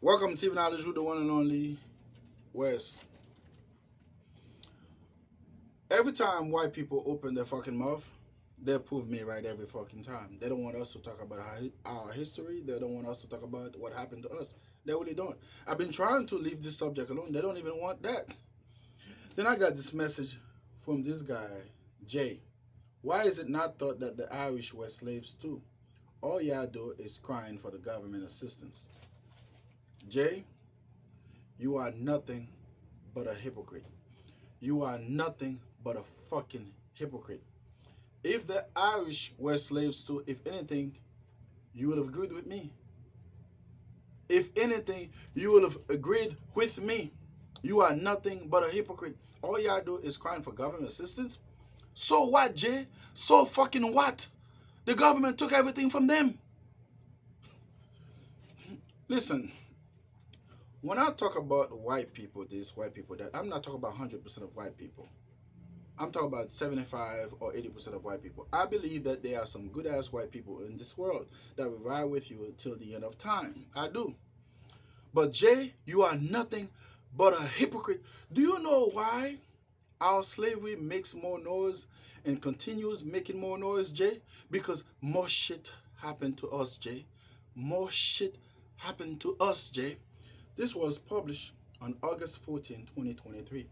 Welcome to TV Knowledge with the one and only WES'S. Every time white people open their fucking mouth, they prove me right every fucking time. They don't want us to talk about our history. They don't want us to talk about what happened to us. They really don't. I've been trying to leave this subject alone. They don't even want that. Then I got this message from this guy, Jay. Why is it not thought that the Irish were slaves too? All y'all do is crying for the government assistance. Jay, you are nothing but a hypocrite. You are nothing but a fucking hypocrite. If the Irish were slaves too, if anything, you would have agreed with me. If anything, you would have agreed with me. You are nothing but a hypocrite. All y'all do is crying for government assistance. So what, Jay? So fucking what? The government took everything from them. Listen, when I talk about white people this, white people that, I'm not talking about 100% of white people. I'm talking about 75 or 80% of white people. I believe that there are some good-ass white people in this world that will ride with you until the end of time. I do. But Jay, you are nothing but a hypocrite. Do you know why our slavery makes more noise and continues making more noise, Jay? Because more shit happened to us, Jay. More shit happened to us, Jay. This was published on August 14, 2023.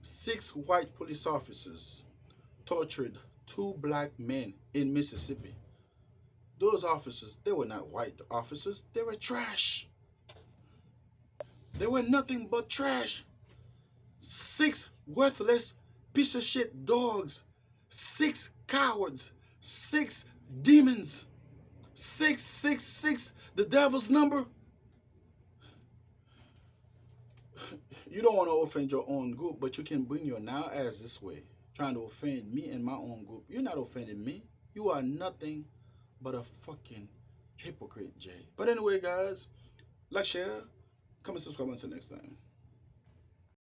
6 white police officers tortured 2 black men in Mississippi. Those officers, they were not white officers. They were trash. They were nothing but trash. 6 worthless piece of shit dogs. 6 cowards. 6 demons. 666, the devil's number. You don't want to offend your own group, but you can bring your now as this way, trying to offend me and my own group. You're not offending me. You are nothing but a fucking hypocrite, Jay. But anyway, guys, like, share, comment, subscribe until next time.